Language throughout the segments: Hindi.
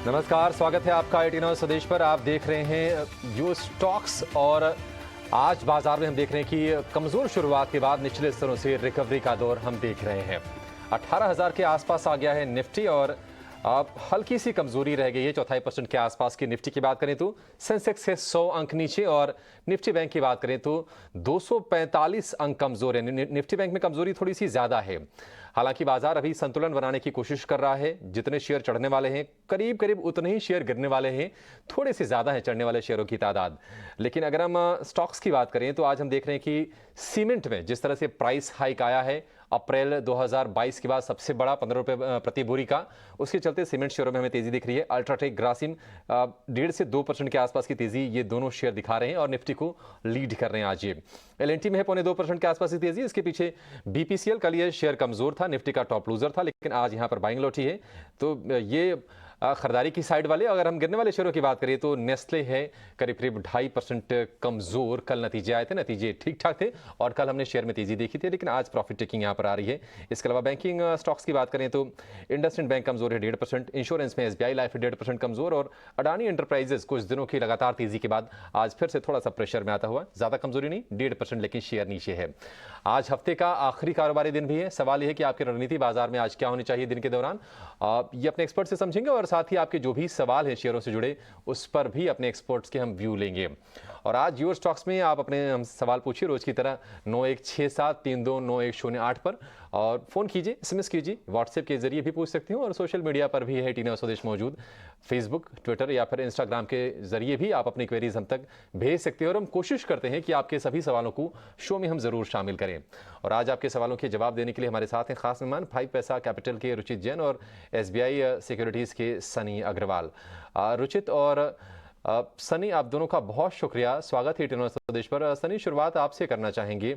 नमस्कार, स्वागत है आपका 18 स्वदेश पर। आप देख रहे हैं जो स्टॉक्स और आज बाजार में हम देख रहे हैं कि कमजोर शुरुआत के बाद निचले स्तरों से रिकवरी का दौर हम देख रहे हैं। 18,000 के आसपास आ गया है निफ्टी और हल्की सी कमजोरी रह गई है, 0.25% के आसपास की। निफ्टी की बात करें तो सेंसेक्स से 100 अंक नीचे और निफ्टी बैंक की बात करें तो 245 अंक कमजोर है। निफ्टी बैंक में कमजोरी थोड़ी सी ज्यादा है। हालांकि बाजार अभी संतुलन बनाने की कोशिश कर रहा है। जितने शेयर चढ़ने वाले हैं करीब करीब उतने ही शेयर गिरने वाले हैं, थोड़े से ज्यादा है चढ़ने वाले शेयरों की तादाद। लेकिन अगर हम स्टॉक्स की बात करें तो आज हम देख रहे हैं कि सीमेंट में जिस तरह से प्राइस हाइक आया है अप्रैल 2022 के बाद सबसे बड़ा 15 रुपए प्रति बोरी का, उसके चलते सीमेंट शेयरों में हमें तेजी दिख रही है। अल्ट्राटेक, ग्रासिम 1.5 से 2% के आसपास की तेजी ये दोनों शेयर दिखा रहे हैं और निफ्टी को लीड कर रहे हैं आज ये। एल&टी में है 0.25% के आसपास की तेजी। इसके पीछे बीपीसीएल, कल ये शेयर कमजोर था, निफ्टी का टॉप लूजर था, लेकिन आज यहां पर बाइंग लौटी है। तो ये खरीदारी की साइड वाले। अगर हम गिरने वाले शेयरों की बात करें तो नेस्ले है करीब करीब 2.5% कमजोर। कल नतीजे आए थे, नतीजे ठीक ठाक थे और कल हमने शेयर में तेजी देखी थी, लेकिन आज प्रॉफिट टेकिंग यहां पर आ रही है। इसके अलावा बैंकिंग स्टॉक्स की बात करें तो इंडसइंड बैंक कमजोर है 1.5%, इंश्योरेंस में एसबीआई लाइफ 1.5% कमजोर और अडानी एंटरप्राइजेस कुछ दिनों की लगातार तेजी के बाद आज फिर से थोड़ा सा प्रेशर में आता हुआ। ज्यादा कमजोरी नहीं, 1.5%, लेकिन शेयर नीचे है। आज हफ्ते का आखिरी कारोबारी दिन भी है। सवाल यह है कि आपकी रणनीति बाजार में आज क्या होनी चाहिए दिन के दौरान, ये अपने एक्सपर्ट से समझेंगे और साथ ही आपके जो भी सवाल हैं शेयरों से जुड़े उस पर भी अपने एक्सपर्ट्स के हम व्यू लेंगे। और आज योर स्टॉक्स में आप अपने हम सवाल पूछिए रोज की तरह 9167329108 पर, और फोन कीजिए, एसएमएस कीजिए, व्हाट्सएप के जरिए भी पूछ सकते हो और सोशल मीडिया पर भी है 18 स्वदेश मौजूद। फेसबुक, ट्विटर या फिर इंस्टाग्राम के जरिए भी आप अपनी क्वेरीज हम तक भेज सकते हैं और हम कोशिश करते हैं कि आपके सभी सवालों को शो में हम जरूर शामिल करें। और आज आपके सवालों के जवाब देने के लिए हमारे साथ हैं खास मेहमान 5 पैसा कैपिटल के रुचित जैन और एसबीआई सिक्योरिटीज के सनी अग्रवाल। रुचित और सनी, आप दोनों का बहुत शुक्रिया, स्वागत है 18 स्वदेश पर। सनी, शुरुआत आपसे करना चाहेंगे।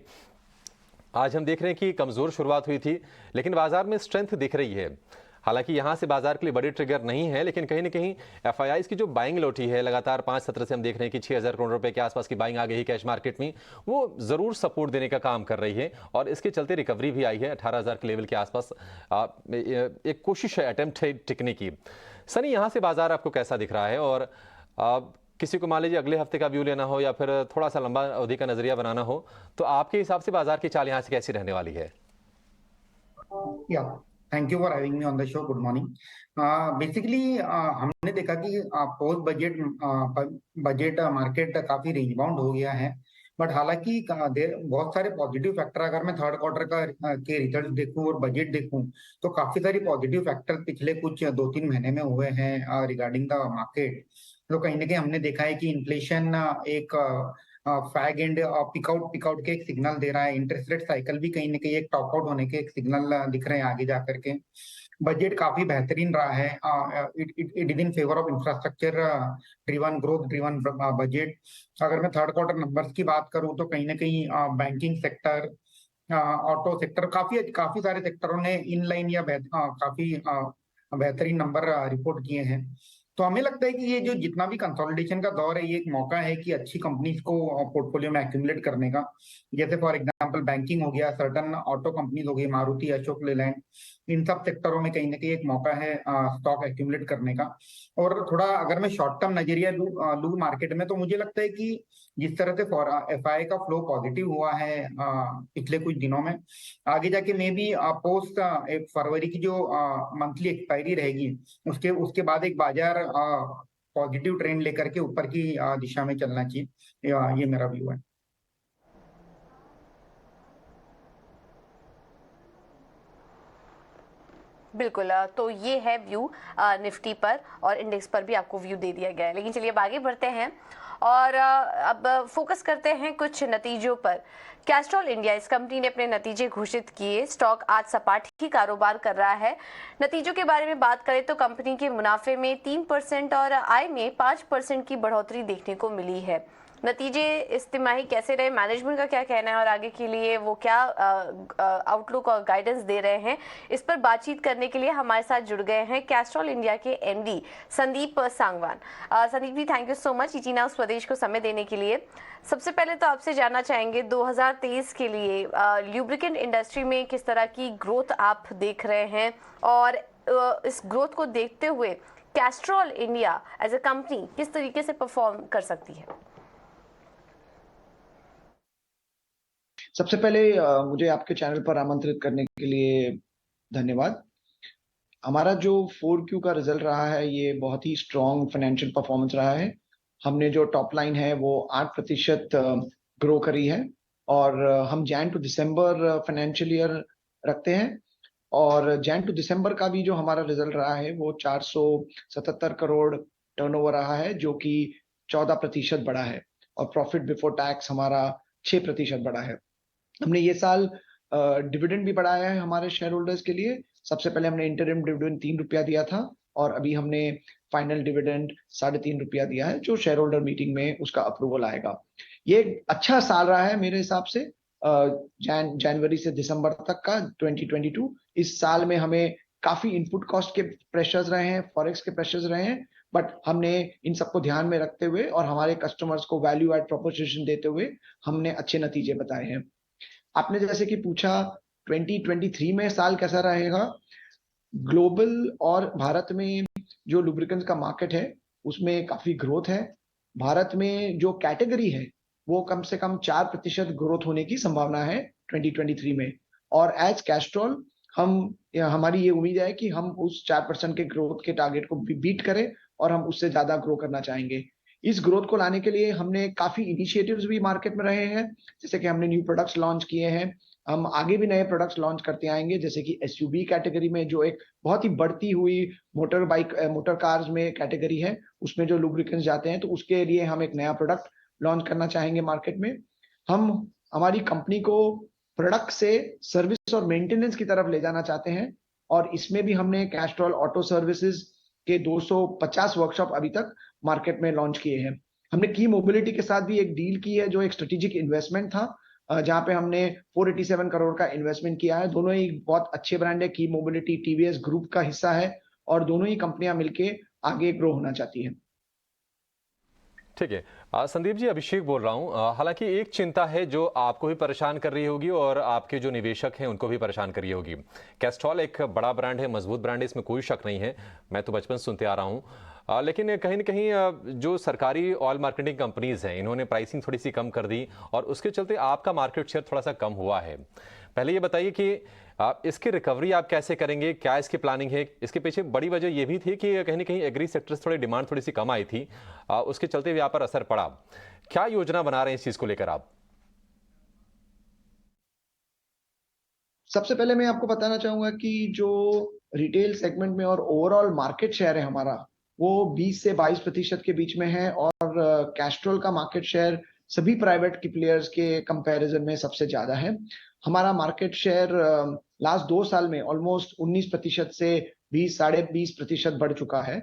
आज हम देख रहे हैं कि कमजोर शुरुआत हुई थी लेकिन बाजार में स्ट्रेंथ दिख रही है। हालांकि यहां से बाजार के लिए बड़ी ट्रिगर नहीं है, लेकिन कहीं ना कहीं एफआईआईज की जो बाइंग लौटी है लगातार 5 सत्र से हम देख रहे हैं कि 6,000 करोड़ रुपए के आसपास की बाइंग आ गई है कैश मार्केट में, वो जरूर सपोर्ट देने का काम कर रही है और इसके चलते रिकवरी भी आई है 18,000 के लेवल के आसपास। एक कोशिश है, अटेम्प्ट है टिकने की। सनी, यहां से बाजार आपको कैसा दिख रहा है और किसी को मान लीजिए अगले हफ्ते का व्यू लेना हो या फिर थोड़ा सा लंबा अवधि का नजरिया बनाना हो तो आपके हिसाब से बाजार की चाल यहां से कैसी रहने वाली है? या thank you for having me on the show. Good morning. Basically हमने देखा कि पोस्ट बजट मार्केट काफी रिबाउंड हो गया है, बट हालांकि बहुत सारे पॉजिटिव फैक्टर, अगर मैं थर्ड क्वार्टर के रिजल्ट देखूं और बजट देखूं तो काफी सारे पॉजिटिव फैक्टर पिछले कुछ 2-3 महीने में हुए हैं रिगार्डिंग द मार्केट। तो कहीं ना कहीं हमने देखा है कि इन्फ्लेशन एक फैग एंड पिकआउट के एक सिग्नल दे रहा है। इंटरेस्ट रेट साइकिल भी कहीं ना कहीं एक टॉप आउट होने के एक सिग्नल दिख रहे हैं आगे जाकर के। बजट काफी बेहतरीन रहा है। It is in favour of infrastructure driven, growth driven budget. अगर मैं थर्ड क्वार्टर नंबर्स की बात करूं तो कहीं ना कहीं बैंकिंग सेक्टर, ऑटो सेक्टर, काफी काफी सारे सेक्टरों ने इनलाइन या काफी बेहतरीन नंबर रिपोर्ट किए हैं। तो हमें लगता है कि ये जो जितना भी कंसोलिडेशन का दौर है, ये एक मौका है कि अच्छी कंपनीज को पोर्टफोलियो में एक्यूमुलेट करने का। जैसे फॉर एग्जांपल बैंकिंग हो गया, सर्टन ऑटो कंपनीज हो गई, मारुति, अशोक लेलैंड, इन सब सेक्टरों में कहीं ना कहीं एक मौका है स्टॉक एक्यूमुलेट करने का। और थोड़ा अगर मैं शॉर्ट टर्म नजरिया लू मार्केट में, तो मुझे लगता है कि जिस तरह से एफआई का फ्लो पॉजिटिव हुआ है पिछले कुछ दिनों में, आगे जाके मे बी पोस्ट एक फरवरी की जो मंथली एक्सपायरी रहेगी उसके उसके बाद एक बाजार पॉजिटिव ट्रेंड लेकर के ऊपर की दिशा में चलना चाहिए। ये मेरा व्यू है। बिल्कुल। तो ये है व्यू निफ्टी पर और इंडेक्स पर भी आपको व्यू दे दिया गया है। लेकिन चलिए अब आगे बढ़ते हैं और अब फोकस करते हैं कुछ नतीजों पर। कैस्ट्रॉल इंडिया, इस कंपनी ने अपने नतीजे घोषित किए। स्टॉक आज सपाट ही कारोबार कर रहा है। नतीजों के बारे में बात करें तो कंपनी के मुनाफे में 3% और आय में 5% की बढ़ोतरी देखने को मिली है। नतीजे इस तिमाही कैसे रहे, मैनेजमेंट का क्या कहना है और आगे के लिए वो क्या आउटलुक और गाइडेंस दे रहे हैं, इस पर बातचीत करने के लिए हमारे साथ जुड़ गए हैं कैस्ट्रॉल इंडिया के MD Sandeep Sangwan. Sandeep ji, thank you so much 18 स्वदेश को समय देने के लिए। सबसे पहले तो आपसे जानना चाहेंगे 2023 के लिए ल्यूब्रिकेंट इंडस्ट्री में किस तरह की ग्रोथ आप देख रहे हैं और इस ग्रोथ को देखते हुए Castrol India as a company किस तरीके से परफॉर्म कर सकती है? सबसे पहले मुझे आपके चैनल पर आमंत्रित करने के लिए धन्यवाद। हमारा जो 4Q का रिजल्ट रहा है, ये बहुत ही स्ट्रॉन्ग फाइनेंशियल परफॉर्मेंस रहा है। हमने जो टॉप लाइन है वो 8% ग्रो करी है और हम Jan to December financial year रखते हैं और जैन टू दिसंबर का भी जो हमारा रिजल्ट रहा है वो 477 करोड़ टर्नओवर रहा है, जो कि 14% बढ़ा है और प्रॉफिट बिफोर टैक्स हमारा 6% बढ़ा है। हमने ये साल डिविडेंड भी बढ़ाया है हमारे शेयर होल्डर्स के लिए। सबसे पहले हमने इंटरिम डिविडेंड 3 रुपया दिया था और अभी हमने फाइनल डिविडेंड 3.5 रुपया दिया है, जो शेयर होल्डर मीटिंग में उसका अप्रूवल आएगा। ये अच्छा साल रहा है मेरे हिसाब से। जनवरी से दिसंबर तक का 2022। इस साल में हमें काफी इनपुट कॉस्ट के प्रेशर्स रहे हैं, फॉरेक्स के प्रेशर्स रहे हैं, बट हमने इन सबको ध्यान में रखते हुए और हमारे कस्टमर्स को वैल्यू एड प्रोपोजिशन देते हुए हमने अच्छे नतीजे बताए हैं। आपने जैसे कि पूछा 2023 में साल कैसा रहेगा, ग्लोबल और भारत में जो लुब्रिकेंट्स का मार्केट है उसमें काफी ग्रोथ है। भारत में जो कैटेगरी है वो कम से कम 4% ग्रोथ होने की संभावना है 2023 में और एज कैस्ट्रॉल हमारी ये उम्मीद है कि हम उस 4% के ग्रोथ के टारगेट को बीट करें और हम उससे ज्यादा ग्रो करना चाहेंगे। इस ग्रोथ को लाने के लिए हमने काफी इनिशिएटिव्स भी मार्केट में रहे हैं, जैसे कि हमने न्यू प्रोडक्ट्स लॉन्च किए हैं। हम आगे भी नए प्रोडक्ट्स लॉन्च करते आएंगे, जैसे कि एसयूवी कैटेगरी में जो एक बहुत ही बढ़ती हुई मोटर कार्स में कैटेगरी है, उसमें जो लुब्रिकेंट्स जाते हैं, तो उसके लिए हम एक नया प्रोडक्ट लॉन्च करना चाहेंगे मार्केट में। हम हमारी कंपनी को प्रोडक्ट से सर्विस और मेंटेनेंस की तरफ ले जाना चाहते हैं और इसमें भी हमने कैस्ट्रॉल ऑटो सर्विसेज के 250 वर्कशॉप अभी तक मार्केट में लॉन्च किए हैं। हमने की मोबिलिटी के साथ भी एक डील की है, जो एक स्ट्रेटेजिक इन्वेस्टमेंट था, जहां पे हमने 487 करोड़ का इन्वेस्टमेंट किया है। दोनों ही बहुत अच्छे ब्रांड है। की मोबिलिटी टीवीएस ग्रुप का हिस्सा है और दोनों ही कंपनियां मिलके आगे ग्रो होना चाहती हैं। ठीक है। संदीप जी, अभिषेक बोल रहा हूं। हालांकि एक चिंता है जो आपको भी परेशान कर रही होगी और आपके जो निवेशक हैं उनको भी परेशान कर रही होगी। कैस्ट्रॉल एक बड़ा ब्रांड है, मजबूत ब्रांड है, इसमें कोई शक नहीं है, मैं तो बचपन सुनते आ रहा हूं। लेकिन कहीं ना कहीं जो सरकारी ऑयल मार्केटिंग कंपनीज हैं इन्होंने प्राइसिंग थोड़ी सी कम कर दी और उसके चलते आपका मार्केट शेयर थोड़ा सा कम हुआ है। पहले ये बताइए कि इसकी रिकवरी आप कैसे करेंगे, क्या इसकी प्लानिंग है? इसके पीछे बड़ी वजह यह भी थी कि कहीं ना कहीं एग्री सेक्टर से थोड़ी डिमांड थोड़ी सी कम आई थी, उसके चलते भी आप पर असर पड़ा। क्या योजना बना रहे हैं इस चीज को लेकर आप? सबसे पहले मैं आपको बताना चाहूंगा कि जो रिटेल सेगमेंट में और ओवरऑल मार्केट शेयर है हमारा, वो 20 से 22% के बीच में है और कैस्ट्रॉल का मार्केट शेयर सभी प्राइवेट की प्लेयर्स के कंपैरिजन में सबसे ज्यादा है। हमारा मार्केट शेयर लास्ट 2 साल में ऑलमोस्ट 19% से 20-20.5% बढ़ चुका है।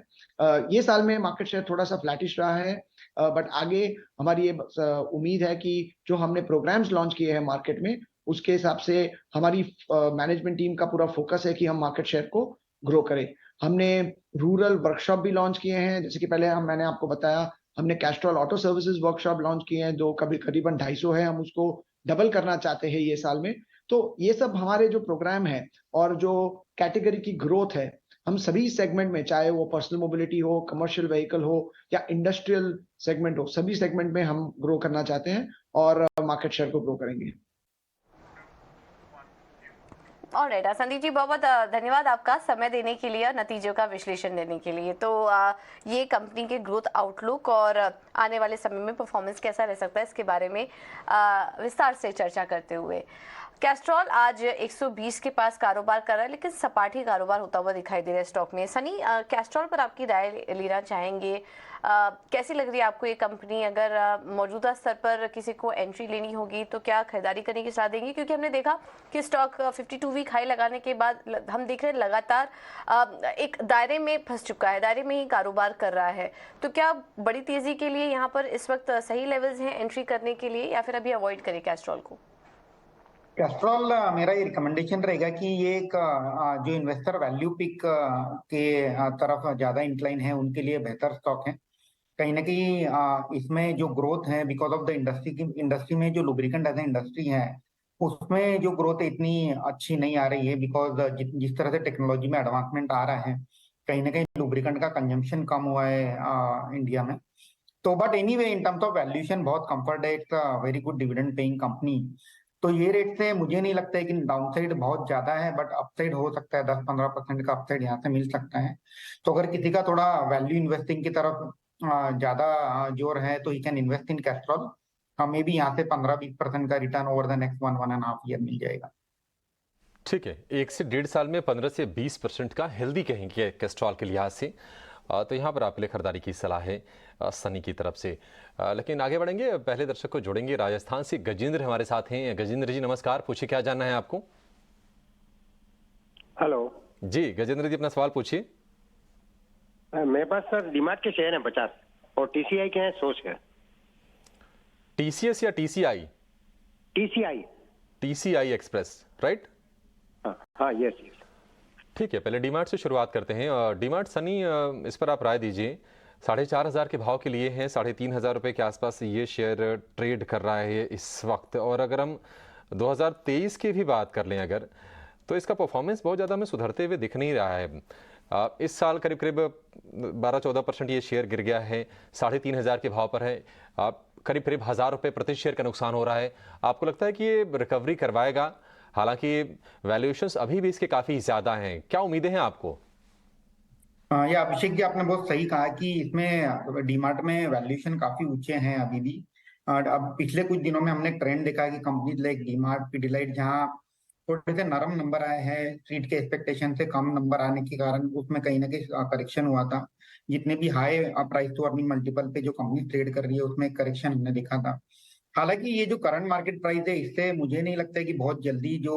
ये साल में मार्केट शेयर थोड़ा सा फ्लैटिश रहा है, बट आगे हमारी ये उम्मीद है कि जो हमने प्रोग्राम्स लॉन्च किए हैं मार्केट में, उसके हिसाब से हमारी मैनेजमेंट टीम का पूरा फोकस है कि हम मार्केट शेयर को ग्रो करें। हमने रूरल वर्कशॉप भी लॉन्च किए हैं, जैसे कि पहले मैंने आपको बताया, हमने Castrol auto services workshop launch किए हैं, जो करीबन 250 है, हम उसको डबल करना चाहते हैं ये साल में। तो ये सब हमारे जो प्रोग्राम है और जो कैटेगरी की ग्रोथ है, हम सभी सेगमेंट में, चाहे वो पर्सनल मोबिलिटी हो, कमर्शियल व्हीकल हो या इंडस्ट्रियल सेगमेंट हो, सभी सेगमेंट में हम ग्रो करना चाहते हैं और मार्केट शेयर को ग्रो करेंगे। ऑलराइट, संदीप जी, बहुत बहुत धन्यवाद आपका समय देने के लिए, नतीजों का विश्लेषण देने के लिए। तो ये कंपनी के ग्रोथ आउटलुक और आने वाले समय में परफॉर्मेंस कैसा रह सकता है इसके बारे में विस्तार से चर्चा करते हुए, कैस्ट्रॉल आज 120 के पास कारोबार कर रहा है, लेकिन सपाटी कारोबार होता हुआ दिखाई दे रहा है स्टॉक में। सनी, कैस्ट्रॉल पर आपकी राय लेना चाहेंगे, कैसी लग रही है आपको ये कंपनी? अगर मौजूदा स्तर पर किसी को एंट्री लेनी होगी तो क्या खरीदारी करने की सलाह देंगे? क्योंकि हमने देखा कि स्टॉक 52 वीक हाई लगाने के बाद हम देख रहे हैं लगातार एक दायरे में फंस चुका है, दायरे में ही कारोबार कर रहा है। तो क्या बड़ी तेजी के लिए यहाँ पर इस वक्त सही लेवल्स हैं एंट्री करने के लिए, या फिर अभी अवॉइड करें कैस्ट्रॉल को? कैस्ट्रॉल, मेरा ये रिकमेंडेशन रहेगा कि ये एक जो इन्वेस्टर वैल्यू पिक के तरफ ज्यादा इंक्लाइन है, उनके लिए बेहतर स्टॉक है। कहीं ना कहीं इसमें जो ग्रोथ है बिकॉज ऑफ द इंडस्ट्री में जो लुब्रिकेंट एज इंडस्ट्री है, उसमें जो ग्रोथ है इतनी अच्छी नहीं आ रही है, बिकॉज जिस तरह से टेक्नोलॉजी में एडवांसमेंट आ रहा है, कहीं ना कहीं लुब्रिकेंट का कंजम्पशन कम हुआ है इंडिया में। तो but anyway, in terms of valuation बहुत कंफर्ट है, it's a very good dividend paying company. तो ये रेट से मुझे नहीं लगता है कि डाउनसाइड बहुत ज्यादा है, बट अपसाइड हो सकता है, 10-15% का अपसाइड यहाँ से मिल सकता है। तो अगर किसी का थोड़ा वैल्यू इन्वेस्टिंग की तरफ ज्यादा जोर है, तो he can invest in Castrol. हमें भी यहाँ से 15-20% का return over the next 1-1.5 year मिल जाएगा। ठीक है, 1 से 1.5 साल में 15 से 20% का हेल्दी कहेंगे कैस्ट्रॉल के लिहाज से। तो यहाँ पर आपके लिए खरीदारी की सलाह है सनी की तरफ से। लेकिन आगे बढ़ेंगे, पहले दर्शक को जोड़ेंगे। राजस्थान से गजेंद्र हमारे साथ हैं। गजेंद्र जी नमस्कार, पूछिए क्या जानना है आपको। हेलो जी गजेंद्र जी, अपना सवाल पूछिए। मेरे पास सर डीमार्ट के शेयर हैं 50 और टीसीआई के हैं 100 शेयर। टीसीएस या TCI? TCI. TCI express, right? हाँ यस यस। ठीक है, पहले डीमार्ट से शुरुआत करते हैं। डीमार्ट सनी, इस पर आप राय दीजिए। 4,500 के भाव के लिए हैं, 3,500 रुपये के आसपास ये शेयर ट्रेड कर रहा है इस वक्त। और अगर हम 2023 की भी बात कर लें अगर, तो इसका परफॉर्मेंस बहुत ज़्यादा हमें सुधरते हुए दिख नहीं रहा है। इस साल करीब करीब 12-14% ये शेयर गिर गया है, 3,500 के भाव पर है। करीब करीब 1,000 रुपये प्रति शेयर का नुकसान हो रहा है। आपको लगता है कि ये रिकवरी करवाएगा? हालांकि वैल्यूएशंस अभी भी इसके काफ़ी ज़्यादा हैं, क्या उम्मीदें हैं आपको? ये अभिषेक जी, आपने बहुत सही कहा कि इसमें डीमार्ट में वैल्यूएशन काफी ऊंचे हैं अभी भी। और अब पिछले कुछ दिनों में हमने ट्रेंड देखा है कि कंपनीज लाइक डीमार्ट, पिडिलाइट, जहाँ थोड़े से नरम नंबर आए हैं, स्ट्रीट के एक्सपेक्टेशन से कम नंबर आने के कारण उसमें कहीं ना कहीं करेक्शन हुआ था। जितने भी high price to earning multiple पे जो कंपनी ट्रेड कर रही है, उसमें करेक्शन हमने देखा था। हालांकि ये जो करंट मार्केट प्राइस है, इससे मुझे नहीं लगता है कि बहुत जल्दी जो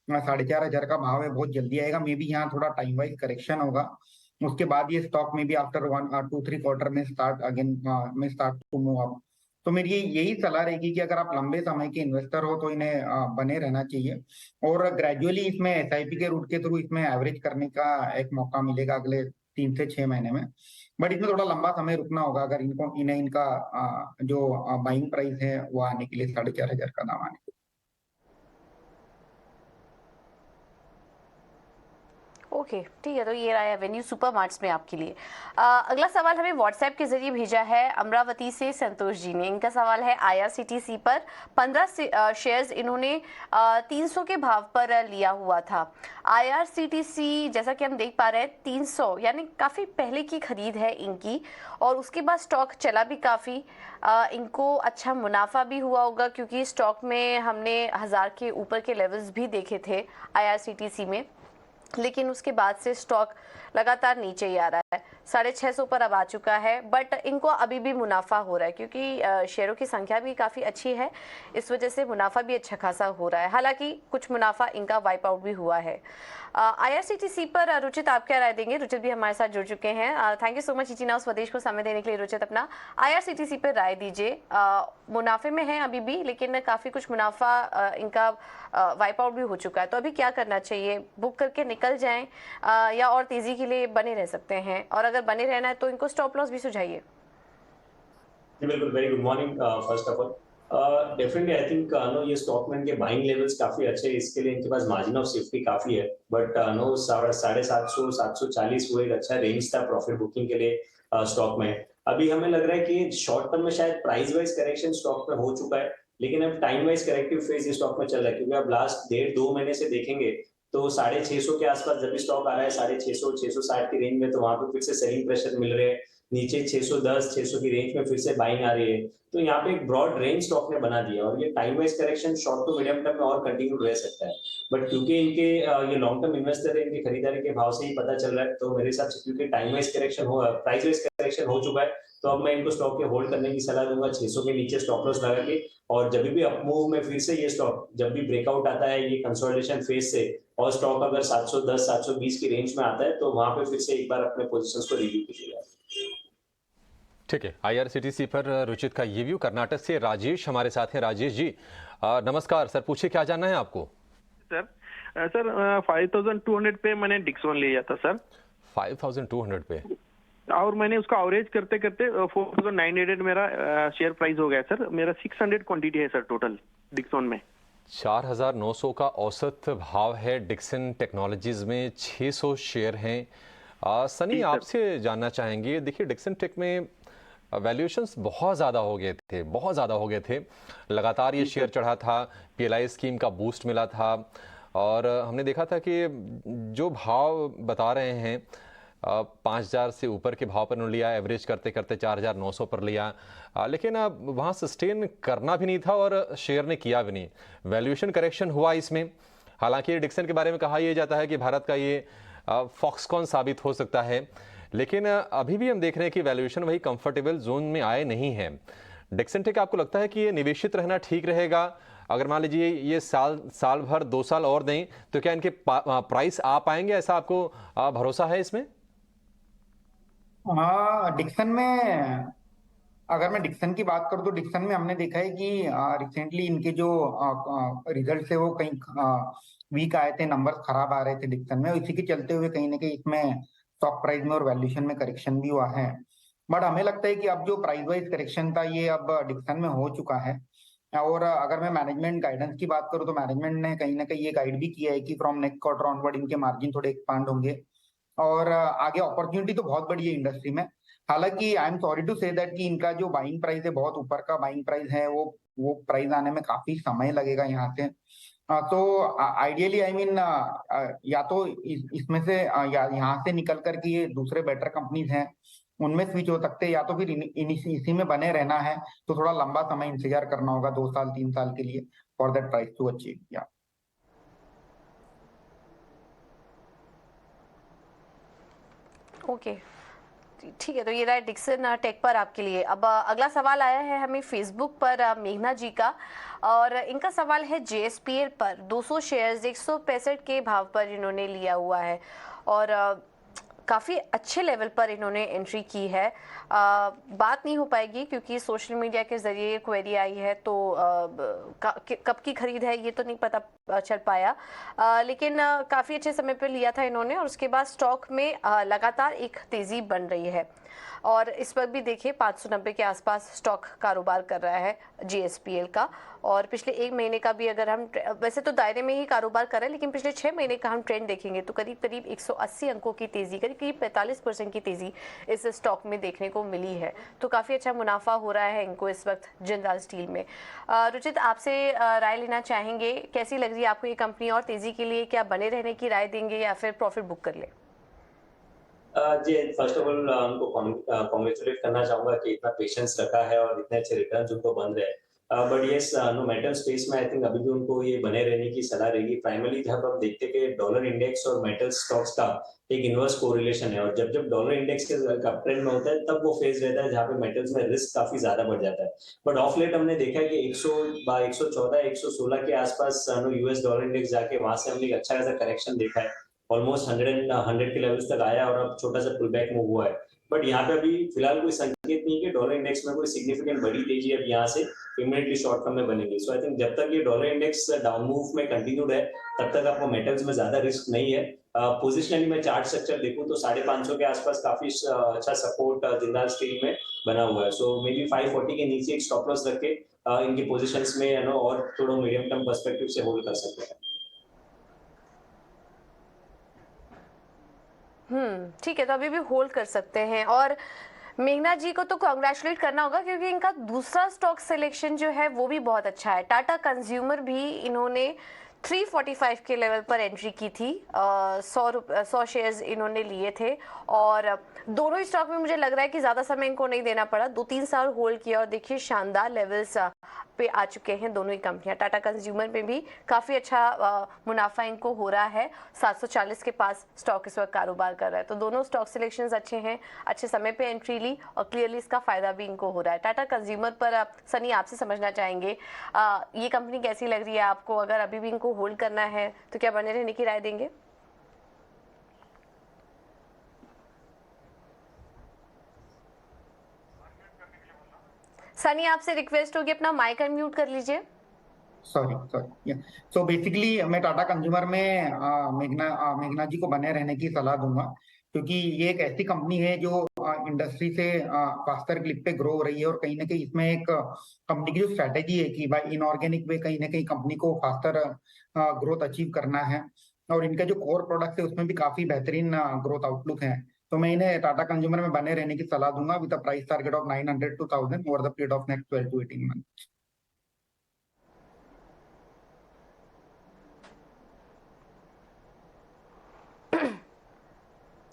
4,500 का भाव है बहुत जल्दी आएगा। मे बी यहाँ थोड़ा टाइम वाइज करेक्शन होगा, उसके बाद ये स्टॉक में भी आफ्टर 1-2-3 क्वार्टर में स्टार्ट टू मूव अप। तो मेरी यही सलाह रहेगी कि अगर आप लंबे समय के इन्वेस्टर हो तो इन्हें बने रहना चाहिए, और ग्रेजुअली इसमें एसआईपी के रूट के थ्रू इसमें एवरेज करने का एक मौका मिलेगा अगले 3 से 6 महीने में। बट इसमें थोड़ा लंबा समय रुकना होगा अगर इनका जो बाइंग प्राइस है वो आने के लिए 4,500 का दाम आने के लिए। ओके ठीक है, तो ये रहा है एवेन्यू सुपरमार्ट्स में आपके लिए। अगला सवाल हमें व्हाट्सएप के जरिए भेजा है अमरावती से संतोष जी ने। इनका सवाल है आईआरसीटीसी पर 15 शेयर्स इन्होंने 300 के भाव पर लिया हुआ था। आईआरसीटीसी जैसा कि हम देख पा रहे हैं 300 यानी काफ़ी पहले की खरीद है इनकी, और उसके बाद स्टॉक चला भी काफ़ी। इनको अच्छा मुनाफा भी हुआ होगा, क्योंकि स्टॉक में हमने 1000 के ऊपर के लेवल्स भी देखे थे आईआरसीटीसी में, लेकिन उसके बाद से स्टॉक लगातार नीचे ही आ रहा है। 650 पर अब आ चुका है, बट इनको अभी भी मुनाफा हो रहा है क्योंकि शेयरों की संख्या भी काफ़ी अच्छी है, इस वजह से मुनाफा भी अच्छा खासा हो रहा है। हालांकि कुछ मुनाफा इनका वाइप आउट भी हुआ है। आईआरसीटीसी पर रुचित आप क्या राय देंगे? रुचित भी हमारे साथ जुड़ चुके हैं। थैंक यू सो मच इचिना स्वदेश को समय देने के लिए। रुचित, अपना आईआरसीटीसी पर राय दीजिए। मुनाफे में है अभी भी, लेकिन काफ़ी कुछ मुनाफा इनका वाइप आउट भी हो चुका है। तो अभी क्या करना चाहिए? बुक करके निकल जाएं या और तेजी के लिए बने रह सकते हैं? और अगर बने रहना है तो इनको स्टॉप लॉस भी सुझाइए। बिल्कुल, very good morning first of all. Definitely I think no ये स्टॉक में इनके बाइंग लेवल्स काफी अच्छे हैं, इसके लिए इनके पास मार्जिन ऑफ सेफ्टी काफी है। बट नो 750 740 वो एक अच्छा रेंज था प्रॉफिट बुकिंग के लिए स्टॉक में। अभी हमें लग रहा है कि शॉर्ट टर्म में शायद प्राइस वाइज करेक्शन स्टॉक में हो चुका है, लेकिन अब टाइम वाइज करेक्टिव फेज इस स्टॉक में चल रहा है, क्योंकि अब लास्ट 1.5-2 महीने से देखेंगे तो 650 के आसपास जब भी स्टॉक आ रहा है 650 660 की रेंज में, तो वहां पे फिर से सेलिंग प्रेशर मिल रहे हैं। नीचे 610 600 की रेंज में फिर से बाइंग आ रही है, तो यहाँ पे एक ब्रॉड रेंज स्टॉक ने बना दिया, और ये time wise correction short to medium term में और कंटिन्यू रह सकता है। बट क्योंकि इनके ये लॉन्ग टर्म इन्वेस्टर है, इनके खरीदारी के भाव से ही पता चल रहा है, तो मेरे हिसाब से क्योंकि टाइम वाइज करेक्शन हो प्राइस वाइज करेक्शन हो चुका है, तो अब मैं इनको स्टॉक के होल्ड करने की सलाह दूंगा 600 के नीचे स्टॉप लॉस लगा के। और जब भी अप मूव में फिर से ये स्टॉक जब भी ब्रेकआउट आता है ये कंसोलिडेशन फेज से, और स्टॉक अगर 710 720 की रेंज में आता है, तो वहां पे फिर से एक बार अपने पोजीशंस को रिव्यू कीजिएगा। ठीक है, आईआरसीटीसी पर रुचित का ये व्यू। कर्नाटक से राजेश हमारे साथ हैं। राजेश जी नमस्कार सर, पूछिए क्या जानना है आपको? सर 5200 पे मैंने डिक्सन लिया था सर। 5200 पे? और मैंने उसका एवरेज करते करते 4900 मेरा शेयर प्राइस हो गया सर। मेरा 600 क्वांटिटी है सर टोटल डिक्सन में। 4,900 का औसत भाव है डिक्सन टेक्नोलॉजीज में, 600 शेयर हैं। सनी, जी सर। आपसे जानना चाहेंगे, देखिए डिक्सन टेक में वैल्यूएशंस बहुत ज़्यादा हो गए थे, बहुत ज़्यादा हो गए थे। लगातार ये जी शेयर सर। चढ़ा था, पीएलआई स्कीम का बूस्ट मिला था, और हमने देखा था कि जो भाव बता रहे हैं 5,000 से ऊपर के भाव पर लिया, एवरेज करते करते 4,900 पर लिया, लेकिन अब वहाँ सस्टेन करना भी नहीं था और शेयर ने किया भी नहीं। वैल्यूएशन करेक्शन हुआ इसमें। हालांकि डिक्सन के बारे में कहा यह जाता है कि भारत का ये फॉक्सकॉन साबित हो सकता है, लेकिन अभी भी हम देख रहे हैं कि वैल्यूएशन वही कंफर्टेबल जोन में आए नहीं है। डिक्सन टेक, आपको लगता है कि ये निवेशित रहना ठीक रहेगा? अगर मान लीजिए ये साल भर 2 साल और दें तो क्या इनके प्राइस आ पाएंगे, ऐसा आपको भरोसा है इसमें? हाँ, डिक्सन में अगर मैं डिक्सन की बात करूँ तो डिक्सन में हमने देखा है कि रिसेंटली इनके जो रिजल्ट है वो कहीं वीक आए थे, नंबर्स खराब आ रहे थे डिक्सन में, इसी के चलते हुए कहीं ना कहीं इसमें स्टॉक प्राइस में और वैल्यूएशन में करेक्शन भी हुआ है। बट हमें लगता है कि अब जो प्राइस वाइज करेक्शन था ये अब डिक्सन में हो चुका है। और अगर मैं मैनेजमेंट गाइडेंस की बात करूँ तो मैनेजमेंट ने कहीं ना कहीं ये गाइड भी किया है कि फ्रॉम नेक्स्ट क्वार्टर ऑनवर्ड इनके मार्जिन थोड़े एक्सपांड होंगे, और आगे अपॉर्चुनिटी तो बहुत बड़ी है इंडस्ट्री में। हालांकि I am sorry to say that कि इनका जो बाइंग प्राइस है, बहुत ऊपर का बाइंग प्राइस है, वो प्राइस आने में काफी समय लगेगा यहाँ से। तो आइडियली आई मीन या तो इसमें से या यहाँ से निकल करके ये दूसरे बेटर कंपनीज हैं उनमें स्विच हो सकते हैं, या तो फिर इसी में बने रहना है तो थोड़ा लंबा समय इंतजार करना होगा, 2 साल 3 साल के लिए, for that price to achieve. या ओके, ठीक है। तो ये रहा डिक्सन टेक पर आपके लिए। अब अगला सवाल आया है हमें फेसबुक पर मेघना जी का, और इनका सवाल है जेएसपीएल पर 200 शेयर्स 165 के भाव पर इन्होंने लिया हुआ है, और काफ़ी अच्छे लेवल पर इन्होंने एंट्री की है। बात नहीं हो पाएगी क्योंकि सोशल मीडिया के ज़रिए क्वेरी आई है, तो कब की खरीद है ये तो नहीं पता चल पाया, लेकिन काफ़ी अच्छे समय पर लिया था इन्होंने, और उसके बाद स्टॉक में लगातार एक तेज़ी बन रही है, और इस वक्त भी देखिए 590 के आसपास स्टॉक कारोबार कर रहा है जीएसपीएल का। और पिछले 1 महीने का भी अगर हम, वैसे तो दायरे में ही कारोबार कर रहे हैं, लेकिन पिछले 6 महीने का हम ट्रेंड देखेंगे तो करीब करीब 180 अंकों की तेज़ी, करीब करीब 45% की तेज़ी इस स्टॉक में देखने को मिली है। तो काफ़ी अच्छा मुनाफा हो रहा है इनको इस वक्त जिंदाल स्टील में। रुचित, आपसे राय लेना चाहेंगे, कैसी लग रही है आपको ये कंपनी, और तेज़ी के लिए क्या बने रहने की राय देंगे या फिर प्रॉफिट बुक कर ले? जी, फर्स्ट ऑफ ऑल उनको कॉन्ग्रेचुलेट करना चाहूंगा कि इतना पेशेंस रखा है और इतने अच्छे रिटर्न्स उनको बन रहे हैं। But yes, no metal space में आई थिंक अभी भी उनको ये बने रहने की सलाह रहेगी। प्राइमरली जब हम देखते हैं कि डॉलर इंडेक्स और मेटल स्टॉक्स का एक इनवर्स कोरिलेशन है, और जब जब डॉलर इंडेक्स के अपट्रेंड में होता है तब वो फेज रहता है जहाँ पे मेटल्स में रिस्क काफी ज्यादा बढ़ जाता है। बट ऑफ लेट हमने देखा है कि 114 116 के आसपास यूएस डॉलर इंडेक्स जाके वहां से हमने एक अच्छा खासा करेक्शन देखा है, ऑलमोस्ट 100 के लेवल्स तक आया और अब छोटा सा पुल बैक मूव हुआ है। बट यहाँ पे अभी फिलहाल कोई संकेत नहीं कि डॉलर इंडेक्स में कोई सिग्निफिकेंट बड़ी तेजी अब यहाँ से इमीडिएटली शॉर्ट टर्म में बनेगी। सो आई थिंक जब तक ये डॉलर इंडेक्स डाउन मूव में कंटिन्यूड है तब तक आपको मेटल्स में ज्यादा रिस्क नहीं है। पोजिशनली मैं चार्ट स्ट्रक्चर देखूं तो 550 के आसपास काफी अच्छा सपोर्ट जिंदाल स्टील में बना हुआ है। सो मे बी 540 के नीचे एक स्टॉप लॉस रख के इनकी पोजिशंस में और थोड़ा मीडियम टर्म पर्सपेक्टिव से होल्ड कर सकते हैं। ठीक है, तो अभी भी होल्ड कर सकते हैं। और मेघना जी को तो कॉन्ग्रेचुलेट करना होगा क्योंकि इनका दूसरा स्टॉक सिलेक्शन जो है वो भी बहुत अच्छा है। टाटा कंज्यूमर भी इन्होंने 345 के लेवल पर एंट्री की थी, 100 शेयर्स इन्होंने लिए थे, और दोनों ही स्टॉक में मुझे लग रहा है कि ज़्यादा समय इनको नहीं देना पड़ा, 2-3 साल होल्ड किया, और देखिए शानदार लेवल्स पे आ चुके हैं दोनों ही कंपनियां। टाटा कंज्यूमर में भी काफ़ी अच्छा मुनाफा इनको हो रहा है, 740 के पास स्टॉक इस वक्त कारोबार कर रहा है। तो दोनों स्टॉक सिलेक्शंस अच्छे हैं, अच्छे समय पे एंट्री ली, और क्लियरली इसका फ़ायदा भी इनको हो रहा है। टाटा कंज्यूमर पर सनी आपसे समझना चाहेंगे, ये कंपनी कैसी लग रही है आपको? अगर अभी भी इनको होल्ड करना है तो क्या बने रहने की राय देंगे? सनी, आपसे रिक्वेस्ट होगी अपना माइक अनम्यूट कर लीजिए। सॉरी। सो बेसिकली मैं टाटा कंज्यूमर में मेघना जी को बने रहने की सलाह दूंगा, क्योंकि ये एक ऐसी कंपनी है जो इंडस्ट्री से फास्टर क्लिप पे ग्रो हो रही है, और कहीं ना कहीं इसमें एक कंपनी की जो स्ट्रैटेजी है कि भाई इनऑर्गेनिक वे कहीं ना कहीं कंपनी को फास्टर ग्रोथ अचीव करना है, और इनके जो कोर प्रोडक्ट है उसमें भी काफी बेहतरीन ग्रोथ आउटलुक है। तो मैं इन्हें टाटा कंज्यूमर में बने रहने की सलाह दूंगा with a price target of 900 to 1000 over the period of next 12 to 18 month.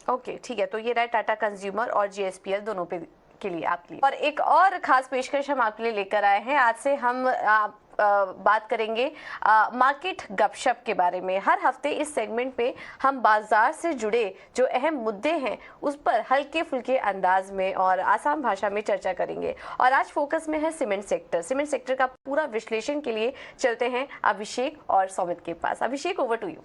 Okay ठीक है, तो ये रहा टाटा कंज्यूमर और जीएसपीएल दोनों पे के लिए आपके लिए। और एक और खास पेशकश हम आपके लिए लेकर आए हैं। आज से हम बात करेंगे मार्केट गपशप के बारे में। हर हफ्ते इस सेगमेंट पे हम बाजार से जुड़े जो अहम मुद्दे हैं उस पर हल्के फुल्के अंदाज में और आसान भाषा में चर्चा करेंगे। और आज फोकस में है सीमेंट सेक्टर। सीमेंट सेक्टर का पूरा विश्लेषण के लिए चलते हैं अभिषेक और सौमित के पास। अभिषेक, ओवर टू यू।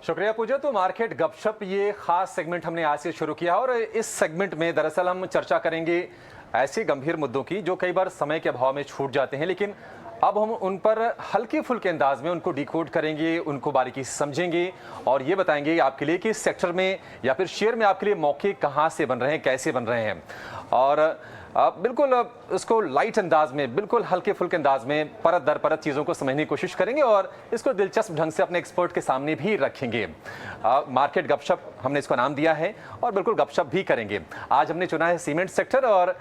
शुक्रिया पूजा। तो मार्केट गपशप ये खास सेगमेंट हमने आज से शुरू किया, और इस सेगमेंट में दरअसल हम चर्चा करेंगे ऐसे गंभीर मुद्दों की जो कई बार समय के अभाव में छूट जाते हैं, लेकिन अब हम उन पर हल्के फुल्के अंदाज में उनको डिकोड करेंगे, उनको बारीकी से समझेंगे और ये बताएंगे आपके लिए कि इस सेक्टर में या फिर शेयर में आपके लिए मौके कहाँ से बन रहे हैं, कैसे बन रहे हैं, और बिल्कुल उसको लाइट अंदाज में, बिल्कुल हल्के फुल्के अंदाज में परत दर परत चीज़ों को समझने की कोशिश करेंगे और इसको दिलचस्प ढंग से अपने एक्सपर्ट के सामने भी रखेंगे। मार्केट गपशप हमने इसको नाम दिया है और बिल्कुल गपशप भी करेंगे। आज हमने चुना है सीमेंट सेक्टर, और